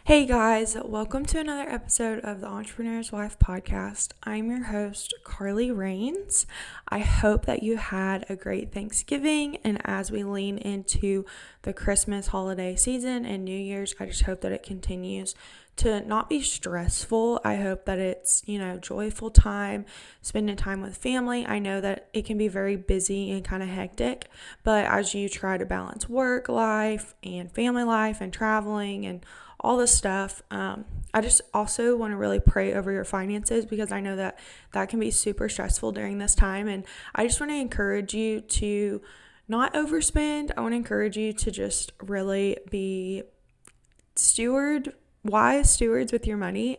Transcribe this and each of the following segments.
Hey guys, welcome to another episode of the Entrepreneur's Wife podcast. I'm your host, Carly Rains. I hope that you had a great Thanksgiving, and as we lean into the Christmas holiday season and New Year's, I just hope that it continues to not be stressful. I hope that it's, joyful time, spending time with family. I know that it can be very busy and kind of hectic, but as you try to balance work life and family life and traveling and all this stuff, I just also want to really pray over your finances because I know that that can be super stressful during this time. And I just want to encourage you to not overspend. I want to encourage you to just really be wise stewards with your money.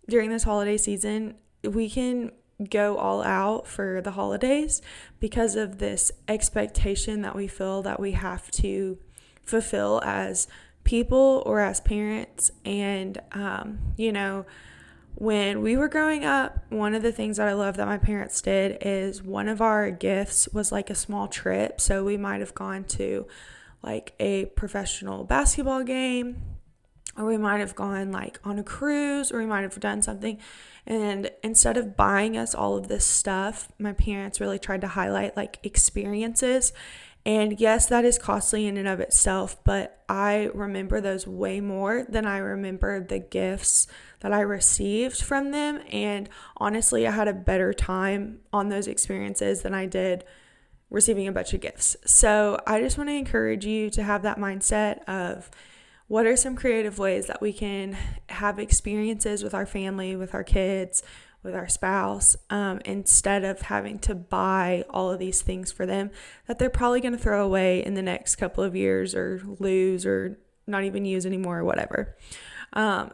During this holiday season, we can go all out for the holidays because of this expectation that we feel that we have to fulfill as people or as parents. And when we were growing up, one of the things that I love that my parents did is one of our gifts was like a small trip. So we might have gone to like a professional basketball game, or we might have gone like on a cruise, or we might have done something. And instead of buying us all of this stuff, my parents really tried to highlight like experiences. And yes, that is costly in and of itself, but I remember those way more than I remember the gifts that I received from them. And honestly, I had a better time on those experiences than I did receiving a bunch of gifts. So I just want to encourage you to have that mindset of what are some creative ways that we can have experiences with our family, with our kids, with our spouse, instead of having to buy all of these things for them that they're probably going to throw away in the next couple of years or lose or not even use anymore or whatever.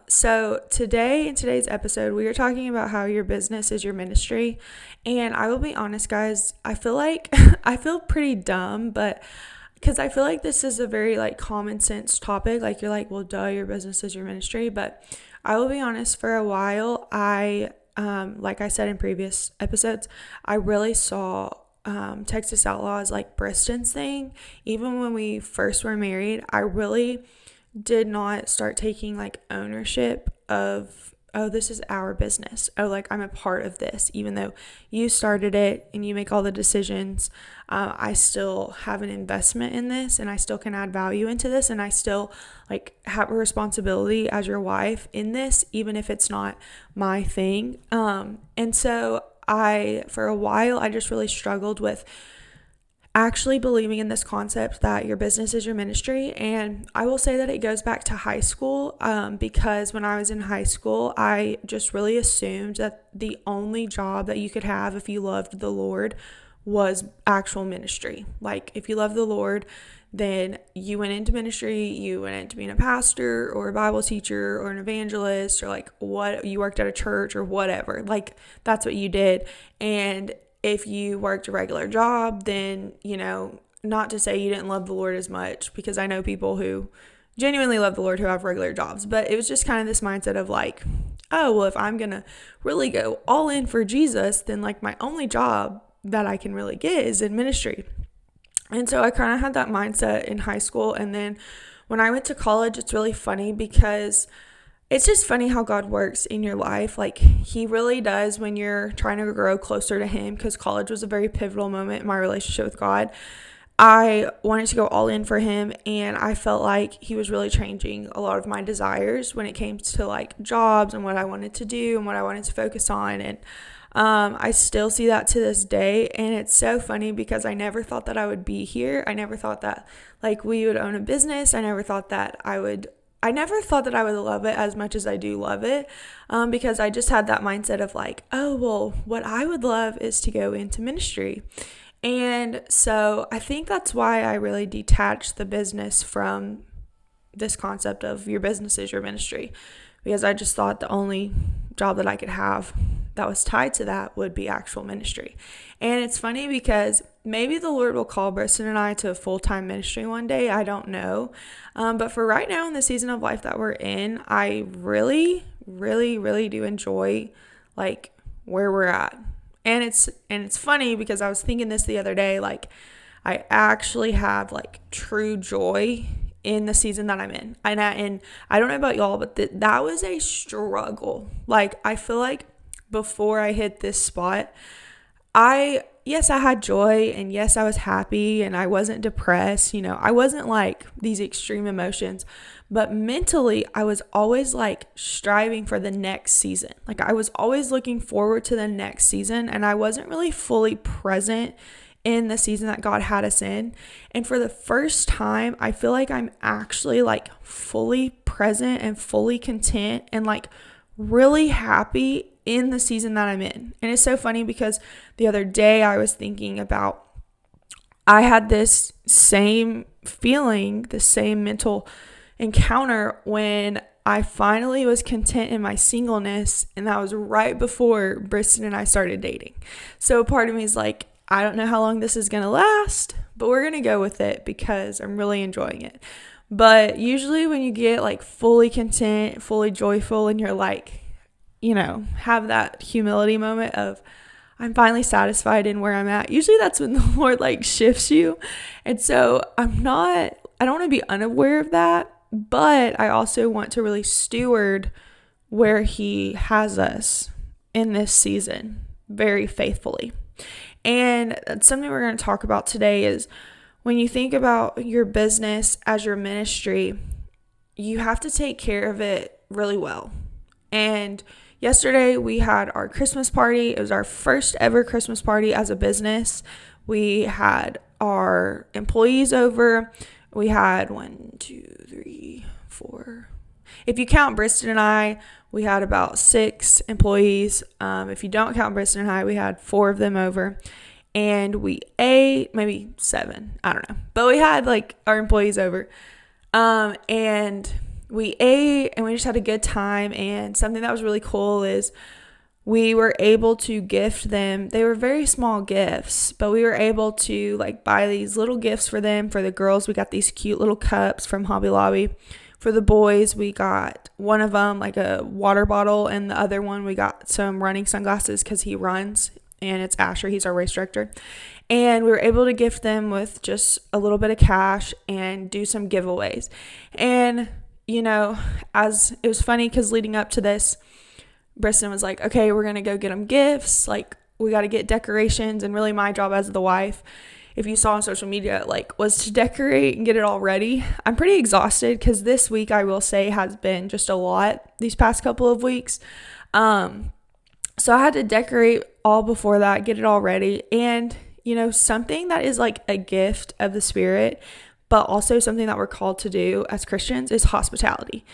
So today, in today's episode, we are talking about how your business is your ministry. And I will be honest, guys, I feel like I feel pretty dumb, but because I feel like this is a very like common sense topic. Like you're like, well, duh, your business is your ministry. But I will be honest, for a while, like I said in previous episodes, I really saw Texas Outlaw as like Bristen's thing. Even when we first were married, I really did not start taking like ownership of, oh, this is our business. Oh, like I'm a part of this. Even though you started it and you make all the decisions, I still have an investment in this and I still can add value into this. And I still like have a responsibility as your wife in this, even if it's not my thing. And so for a while, I just really struggled with actually believing in this concept that your business is your ministry. And I will say that it goes back to high school, because when I was in high school, I just really assumed that the only job that you could have if you loved the Lord was actual ministry. Like if you love the Lord, then you went into ministry, you went into being a pastor or a Bible teacher or an evangelist, or like what you worked at a church or whatever. Like that's what you did. And if you worked a regular job, then, not to say you didn't love the Lord as much, because I know people who genuinely love the Lord who have regular jobs, but it was just kind of this mindset of like, oh, well, if I'm going to really go all in for Jesus, then like my only job that I can really get is in ministry. And so I kind of had that mindset in high school. And then when I went to college, it's really funny because it's just funny how God works in your life. Like he really does when you're trying to grow closer to him, because college was a very pivotal moment in my relationship with God. I wanted to go all in for him, and I felt like he was really changing a lot of my desires when it came to like jobs and what I wanted to do and what I wanted to focus on. And I still see that to this day. And it's so funny because I never thought that I would be here. I never thought that like we would own a business. I never thought that I would love it as much as I do love it, because I just had that mindset of like, oh, well, what I would love is to go into ministry. And so I think that's why I really detached the business from this concept of your business is your ministry, because I just thought the only job that I could have that was tied to that would be actual ministry. And it's funny because maybe the Lord will call Briston and I to a full-time ministry one day. I don't know. But for right now in the season of life that we're in, I really, really, really do enjoy like where we're at. And it's funny because I was thinking this the other day, like I actually have like true joy in the season that I'm in. And I don't know about y'all, but that was a struggle. Like, I feel like before I hit this spot, yes, I had joy, and yes, I was happy, and I wasn't depressed. I wasn't like these extreme emotions, but mentally I was always like striving for the next season. Like, I was always looking forward to the next season, and I wasn't really fully present in the season that God had us in. And for the first time, I feel like I'm actually like fully present and fully content and like really happy in the season that I'm in. And it's so funny because the other day I was thinking about, I had this same feeling, the same mental encounter when I finally was content in my singleness, and that was right before Briston and I started dating. So part of me is like, I don't know how long this is going to last, but we're going to go with it because I'm really enjoying it. But usually when you get like fully content, fully joyful, and you're like, have that humility moment of, I'm finally satisfied in where I'm at. Usually that's when the Lord like shifts you. And so I don't want to be unaware of that, but I also want to really steward where He has us in this season very faithfully. And something we're going to talk about today is, when you think about your business as your ministry, you have to take care of it really well. And yesterday we had our Christmas party. It was our first ever Christmas party as a business. We had our employees over. We had 1, 2, 3, 4. If you count Briston and I, we had about 6 employees. If you don't count Briston and I, we had 4 of them over. And we ate, maybe 7, I don't know. But we had like our employees over. And we ate and we just had a good time. And something that was really cool is we were able to gift them. They were very small gifts, but we were able to like buy these little gifts for them. For the girls, we got these cute little cups from Hobby Lobby. For the boys, we got one of them like a water bottle, and the other one we got some running sunglasses because he runs. And it's Asher, he's our race director. And we were able to gift them with just a little bit of cash and do some giveaways. And, as it was funny because leading up to this, Briston was like, okay, we're going to go get them gifts. Like, we got to get decorations. And really my job as the wife, if you saw on social media, like, was to decorate and get it all ready. I'm pretty exhausted because this week, I will say, has been just a lot these past couple of weeks. So I had to decorate all before that, get it all ready. And, something that is like a gift of the Spirit, but also something that we're called to do as Christians, is hospitality.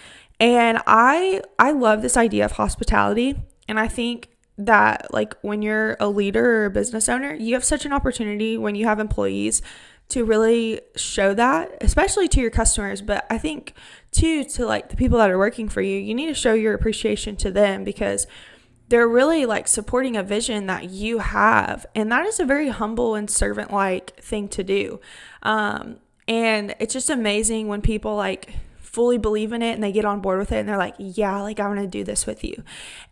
And I love this idea of hospitality. And I think that like when you're a leader or a business owner, you have such an opportunity when you have employees to really show that, especially to your customers. But I think too, to like the people that are working for you, you need to show your appreciation to them because they're really like supporting a vision that you have. And that is a very humble and servant-like thing to do. And it's just amazing when people like fully believe in it and they get on board with it and they're like, yeah, like I want to do this with you.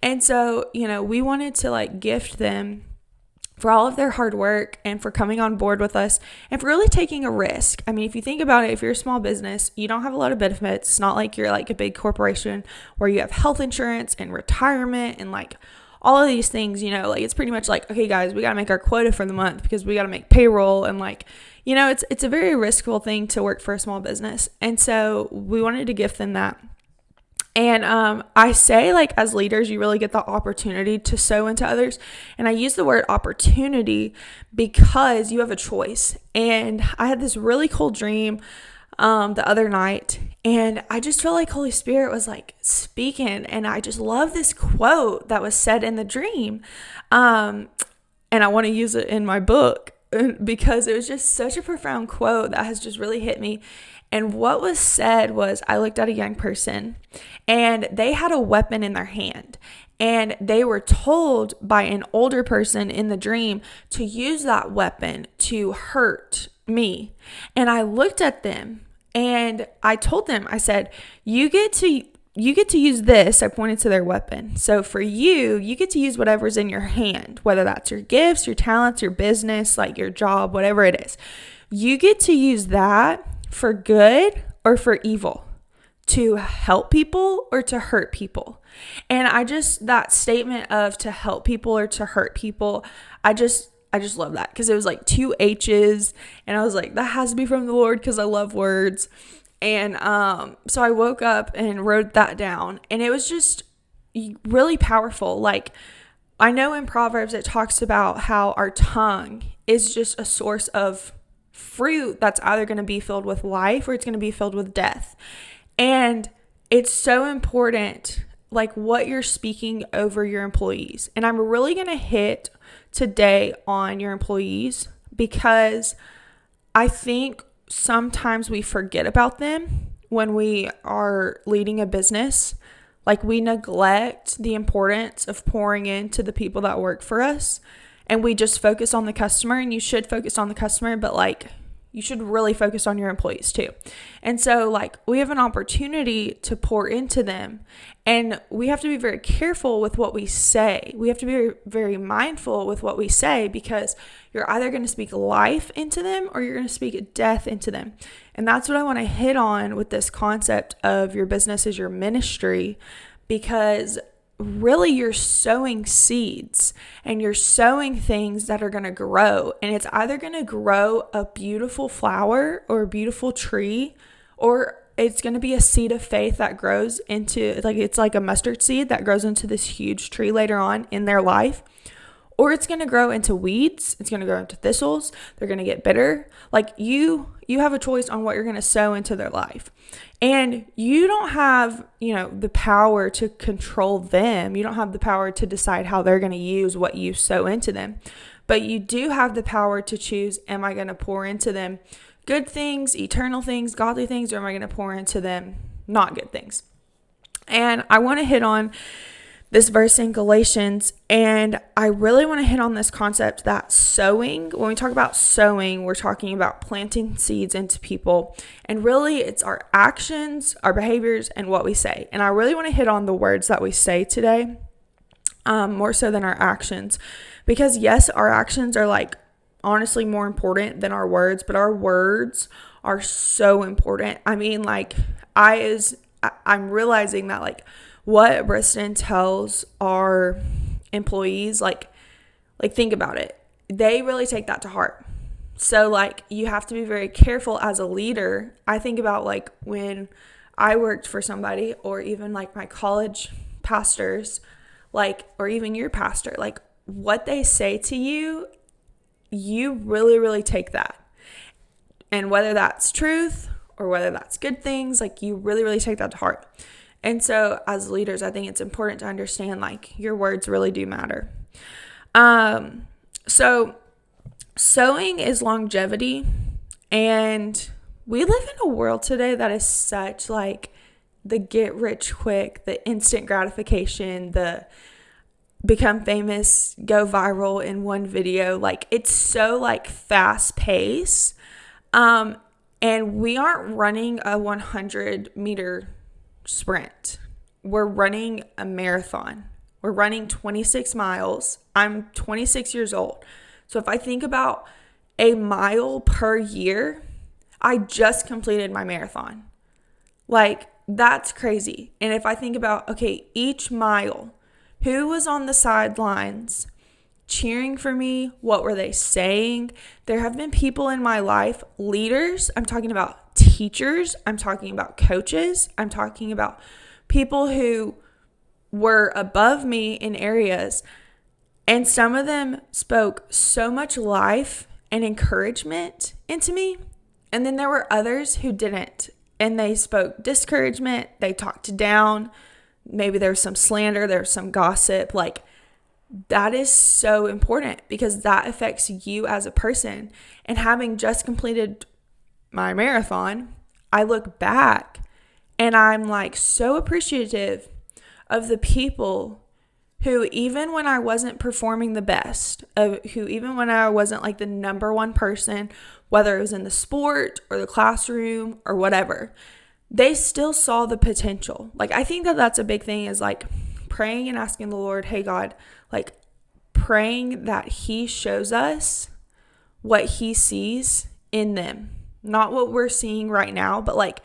And so, we wanted to like gift them for all of their hard work and for coming on board with us and for really taking a risk. I mean, if you think about it, if you're a small business, you don't have a lot of benefits. It's not like you're like a big corporation where you have health insurance and retirement and like all of these things, like it's pretty much like, okay, guys, we got to make our quota for the month because we got to make payroll. And like, it's a very riskful thing to work for a small business. And so we wanted to gift them that. And I say, like, as leaders, you really get the opportunity to sow into others. And I use the word opportunity because you have a choice. And I had this really cool dream the other night. And I just felt like Holy Spirit was, like, speaking. And I just love this quote that was said in the dream. And I want to use it in my book because it was just such a profound quote that has just really hit me. And what was said was, I looked at a young person and they had a weapon in their hand and they were told by an older person in the dream to use that weapon to hurt me. And I looked at them and I told them, I said, you get to use this. I pointed to their weapon. So for you get to use whatever's in your hand, whether that's your gifts, your talents, your business, like your job, whatever it is. You get to use that for good or for evil? To help people or to hurt people? And that statement of to help people or to hurt people, I just love that, because it was like 2 H's, and I was like, that has to be from the Lord, because I love words. And so I woke up and wrote that down, and it was just really powerful. Like, I know in Proverbs it talks about how our tongue is just a source of fruit that's either going to be filled with life or it's going to be filled with death. And it's so important, like, what you're speaking over your employees. And I'm really going to hit today on your employees, because I think sometimes we forget about them when we are leading a business. Like, we neglect the importance of pouring into the people that work for us, and we just focus on the customer. And you should focus on the customer, but like, you should really focus on your employees too. And so, like, we have an opportunity to pour into them, and we have to be very careful with what we say. We have to be very, very mindful with what we say, because you're either going to speak life into them or you're going to speak death into them. And that's what I want to hit on with this concept of your business is your ministry, because really you're sowing seeds, and you're sowing things that are going to grow, and it's either going to grow a beautiful flower or a beautiful tree, or it's going to be a seed of faith that grows into, like, it's like a mustard seed that grows into this huge tree later on in their life. Or it's going to grow into weeds. It's going to grow into thistles. They're going to get bitter. Like, you have a choice on what you're going to sow into their life. And you don't have, the power to control them. You don't have the power to decide how they're going to use what you sow into them. But you do have the power to choose, am I going to pour into them good things, eternal things, godly things, or am I going to pour into them not good things? And I want to hit on this verse in Galatians, and I really want to hit on this concept that sowing, when we talk about sowing, we're talking about planting seeds into people, and really it's our actions, our behaviors, and what we say. And I really want to hit on the words that we say today, more so than our actions, because yes, our actions are like honestly more important than our words, but our words are so important. I mean, like, I'm realizing that, like, what Briston tells our employees, like think about it. They really take that to heart. So, like, you have to be very careful as a leader. I think about, like, when I worked for somebody, or even like my college pastors, like, or even your pastor, like, what they say to you, you really, really take that. And whether that's truth or whether that's good things, like, you really, really take that to heart. And so as leaders, I think it's important to understand, like, your words really do matter. So sowing is longevity, and we live in a world today that is such, like, the get rich quick, the instant gratification, the become famous, go viral in one video. Like, it's so, like, fast pace. And we aren't running a 100-meter sprint. We're running a marathon. We're running 26 miles. I'm 26 years old. So if I think about a mile per year, I just completed my marathon. Like, that's crazy. And if I think about, okay, each mile, who was on the sidelines cheering for me? What were they saying? There have been people in my life, leaders. I'm talking about teachers. I'm talking about coaches. I'm talking about people who were above me in areas. And some of them spoke so much life and encouragement into me. And then there were others who didn't. And they spoke discouragement. They talked down. Maybe there was some slander. There was some gossip. Like, that is so important, because that affects you as a person. And having just completed my marathon, I look back and I'm, like, so appreciative of the people who, even when I wasn't performing the best, who even when I wasn't, like, the number one person, whether it was in the sport or the classroom or whatever, they still saw the potential. Like, I think that that's a big thing, is, like, praying and asking the Lord, hey, God, like, praying that He shows us what He sees in them. Not what we're seeing right now, but, like,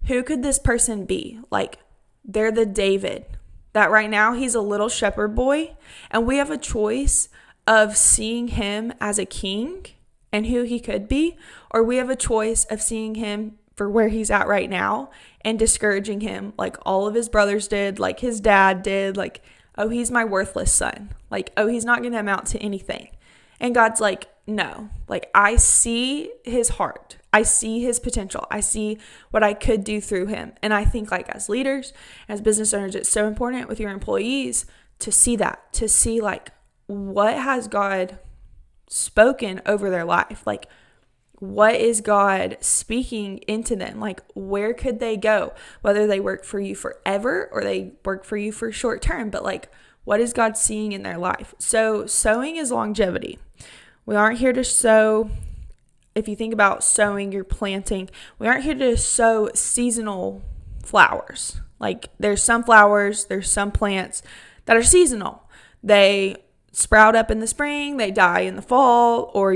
who could this person be? Like, they're the David that right now he's a little shepherd boy, and we have a choice of seeing him as a king and who he could be, or we have a choice of seeing him for where he's at right now and discouraging him like all of his brothers did, like his dad did, like, oh, he's my worthless son. Like, oh, he's not going to amount to anything. And God's like, no, like, I see his heart. I see his potential. I see what I could do through him. And I think like as leaders, as business owners, it's so important with your employees to see that, to see like what has God spoken over their life? Like, what is God speaking into them? Like, where could they go? Whether they work for you forever or they work for you for short term, but like, what is God seeing in their life? So sowing is longevity. We aren't here to sow. If you think about sowing, you're planting. We aren't here to sow seasonal flowers. Like, there's some flowers, there's some plants that are seasonal. They sprout up in the spring, they die in the fall, or,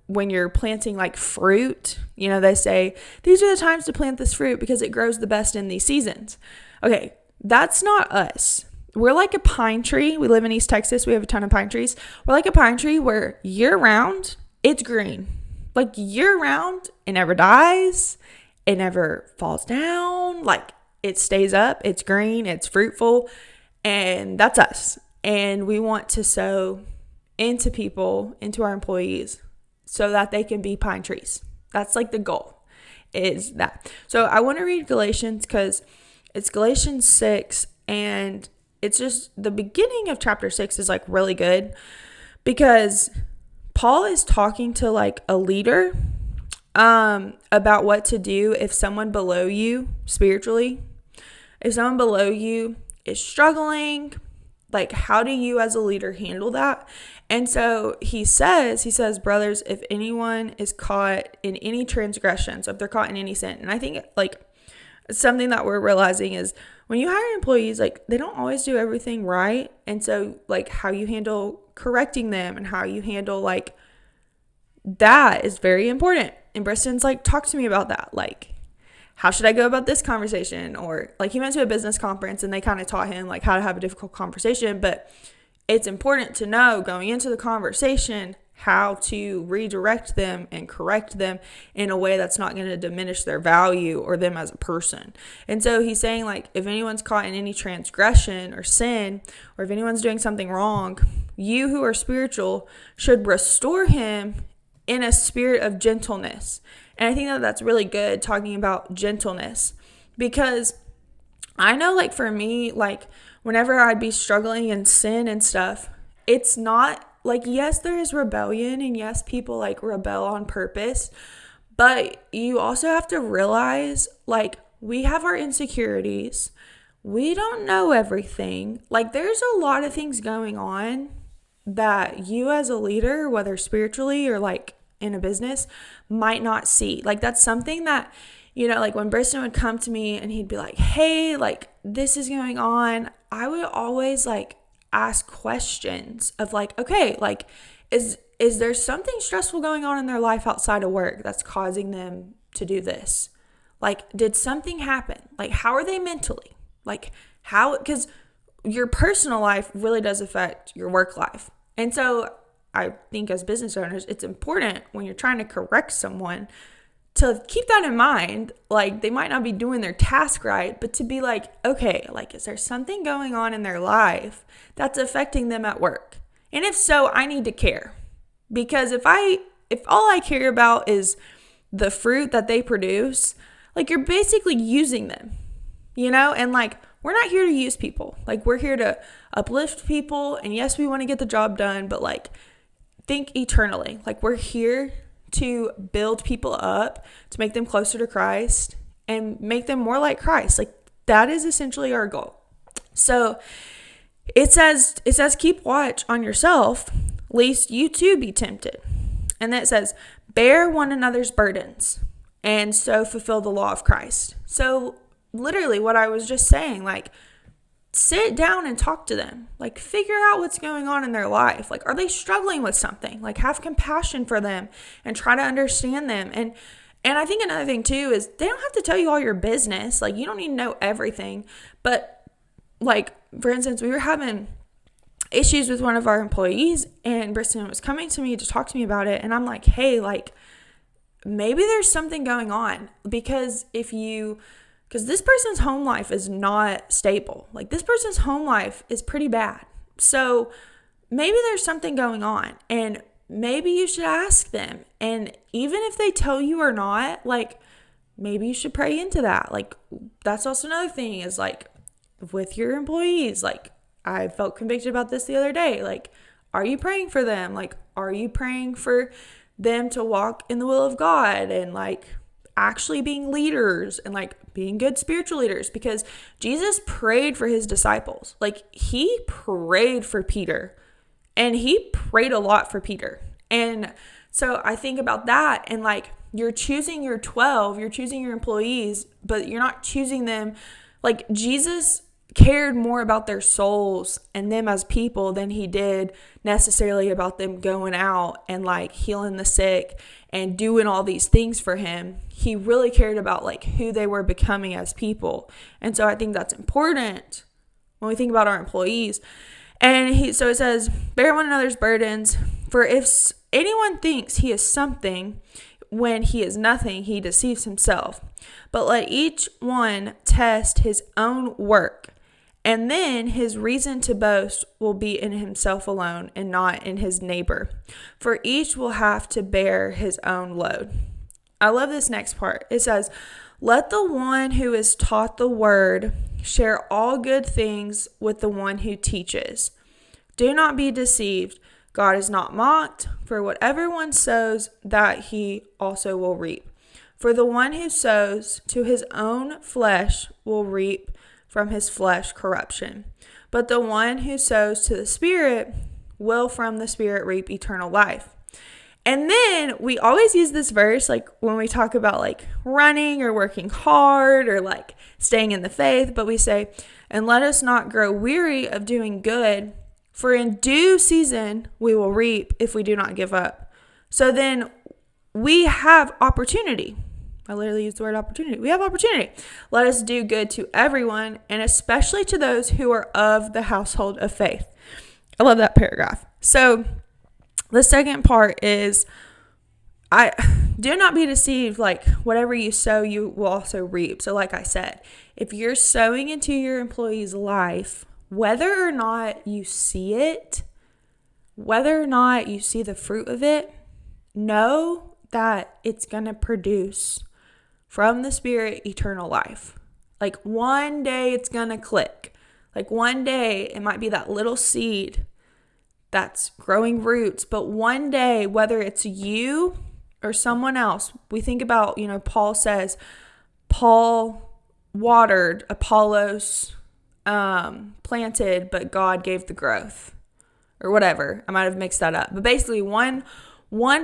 when you're planting like fruit, they say, these are the times to plant this fruit because it grows the best in these seasons. Okay, that's not us. We're like a pine tree. We live in East Texas. We have a ton of pine trees. We're like a pine tree where year round, it's green. Like year round, it never dies. It never falls down. Like, it stays up. It's green. It's fruitful. And that's us. And we want to sow into people, into our employees, so that they can be pine trees. That's like the goal, is that. So I want to read Galatians because it's Galatians 6, and it's just the beginning of chapter 6 is like really good because Paul is talking to like a leader about what to do if someone below you spiritually, if someone below you is struggling, like, how do you as a leader handle that? And so he says, brothers, if anyone is caught in any transgression, so if they're caught in any sin, and I think like something that we're realizing is when you hire employees, like, they don't always do everything right. And so like how you handle correcting them and how you handle like that is very important. And Briston's like, talk to me about that. Like, how should I go about this conversation? Or like, he went to a business conference and they kind of taught him like how to have a difficult conversation, but it's important to know going into the conversation how to redirect them and correct them in a way that's not going to diminish their value or them as a person. And so he's saying like, if anyone's caught in any transgression or sin, or if anyone's doing something wrong, you who are spiritual should restore him in a spirit of gentleness. And I think that that's really good, talking about gentleness, because I know like for me, like whenever I'd be struggling in sin and stuff, it's not like, yes, there is rebellion, and yes, people like rebel on purpose, but you also have to realize like we have our insecurities. We don't know everything. Like, there's a lot of things going on that you as a leader, whether spiritually or like in a business, might not see. Like, that's something that, like when Briston would come to me and he'd be like, hey, like this is going on, I would always like ask questions of like, okay, like is there something stressful going on in their life outside of work that's causing them to do this? Like, did something happen? Like, how are they mentally? Like, how, because your personal life really does affect your work life. And so I think as business owners, it's important when you're trying to correct someone to keep that in mind. Like, they might not be doing their task right, but to be like, okay, like, is there something going on in their life that's affecting them at work? And if so, I need to care. Because if all I care about is the fruit that they produce, like, you're basically using them, and like, we're not here to use people. Like, we're here to uplift people. And yes, we want to get the job done, but like, think eternally. Like, we're here to build people up, to make them closer to Christ and make them more like Christ. Like, that is essentially our goal. So it says keep watch on yourself, lest you too be tempted. And then it says, bear one another's burdens and so fulfill the law of Christ. So literally what I was just saying, like, sit down and talk to them. Like, figure out what's going on in their life. Like, are they struggling with something? Like, have compassion for them and try to understand them. And I think another thing too is they don't have to tell you all your business. Like, you don't need to know everything. But like, for instance, we were having issues with one of our employees, and Briston was coming to me to talk to me about it. And I'm like, hey, like, maybe there's something going on, because this person's home life is not stable. Like, this person's home life is pretty bad. So maybe there's something going on, and maybe you should ask them. And even if they tell you or not, like, maybe you should pray into that. Like, that's also another thing is, like, with your employees, like, I felt convicted about this the other day. Like, are you praying for them? Like, are you praying for them to walk in the will of God and, like, actually being leaders and, like, being good spiritual leaders? Because Jesus prayed for his disciples. Like, he prayed for Peter, and he prayed a lot for Peter. And so I think about that, and, like, you're choosing your 12, you're choosing your employees, but you're not choosing them. Like, Jesus cared more about their souls and them as people than he did necessarily about them going out and, like, healing the sick and doing all these things for him. He really cared about, like, who they were becoming as people. And so I think that's important when we think about our employees. And so it says, bear one another's burdens, for if anyone thinks he is something when he is nothing, he deceives himself. But let each one test his own work, and then his reason to boast will be in himself alone and not in his neighbor. For each will have to bear his own load. I love this next part. It says, let the one who is taught the word share all good things with the one who teaches. Do not be deceived. God is not mocked, for whatever one sows, that he also will reap. For the one who sows to his own flesh will reap from his flesh corruption. But the one who sows to the Spirit will from the Spirit reap eternal life. And then we always use this verse, like, when we talk about, like, running or working hard or, like, staying in the faith. But we say, and let us not grow weary of doing good, for in due season we will reap if we do not give up. So then we have opportunity. I literally used the word opportunity. We have opportunity. Let us do good to everyone, and especially to those who are of the household of faith. I love that paragraph. So the second part is, I do not be deceived. Like, whatever you sow, you will also reap. So like I said, if you're sowing into your employee's life, whether or not you see it, whether or not you see the fruit of it, know that it's going to produce from the Spirit eternal life. Like, one day it's going to click. Like, one day it might be that little seed that's growing roots. But one day, whether it's you or someone else, we think about, Paul says, Paul watered, Apollos planted, but God gave the growth, or whatever. I might have mixed that up. But basically, one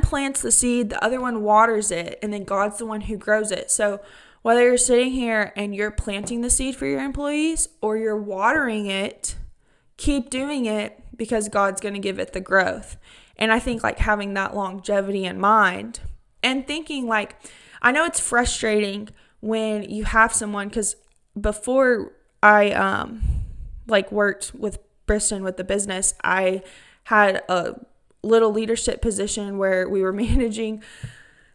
plants the seed, the other one waters it, and then God's the one who grows it. So whether you're sitting here and you're planting the seed for your employees or you're watering it, keep doing it, because God's going to give it the growth. And I think, like, having that longevity in mind and thinking, like, I know it's frustrating when you have someone, because before I worked with Briston with the business, I had a little leadership position where we were managing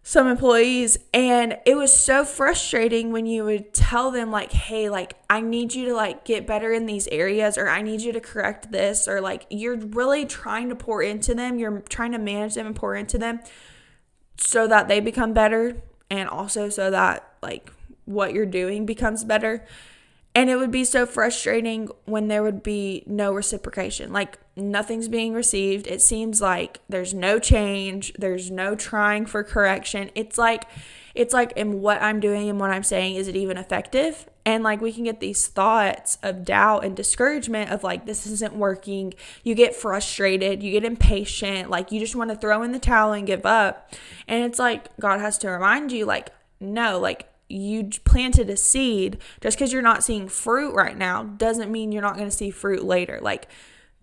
some employees, and it was so frustrating when you would tell them, like, hey, like, I need you to, like, get better in these areas, or I need you to correct this, or, like, you're really trying to pour into them, you're trying to manage them and pour into them so that they become better, and also so that, like, what you're doing becomes better. And it would be so frustrating when there would be no reciprocation. Like, nothing's being received. It seems like there's no change. There's no trying for correction. It's like, in what I'm doing and what I'm saying, is it even effective? And, like, we can get these thoughts of doubt and discouragement of, like, this isn't working. You get frustrated. You get impatient. Like, you just want to throw in the towel and give up. And it's like, God has to remind you, like, no, like, you planted a seed. Just because you're not seeing fruit right now doesn't mean you're not going to see fruit later. Like,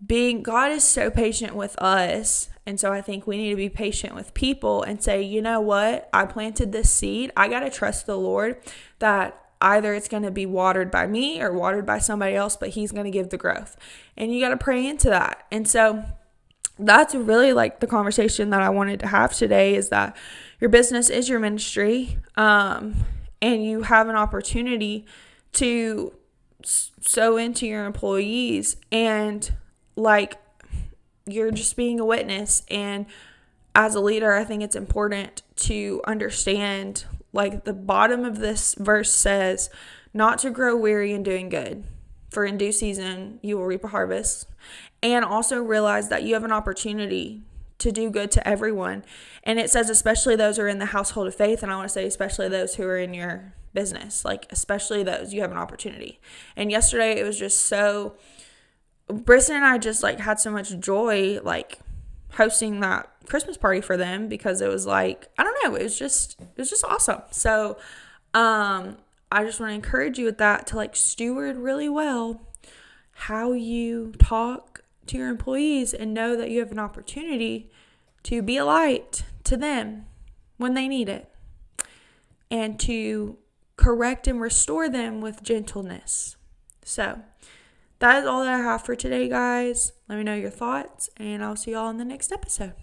God is so patient with us. And so I think we need to be patient with people and say, you know what? I planted this seed. I got to trust the Lord that either it's going to be watered by me or watered by somebody else, but he's going to give the growth. And you got to pray into that. And so that's really like the conversation that I wanted to have today, is that your business is your ministry. And you have an opportunity to sow into your employees, and like, you're just being a witness. And as a leader, I think it's important to understand, like, the bottom of this verse says, not to grow weary in doing good, for in due season you will reap a harvest. And also realize that you have an opportunity to do good to everyone. And it says especially those who are in the household of faith. And I want to say especially those who are in your business, like especially those, you have an opportunity. And yesterday it was just so, Briston and I just like had so much joy like hosting that Christmas party for them, because it was like, I don't know, it was just awesome. So I just want to encourage you with that, to like steward really well how you talk to your employees, and know that you have an opportunity to be a light to them when they need it, and to correct and restore them with gentleness. So that is all that I have for today, guys. Let me know your thoughts, and I'll see y'all in the next episode.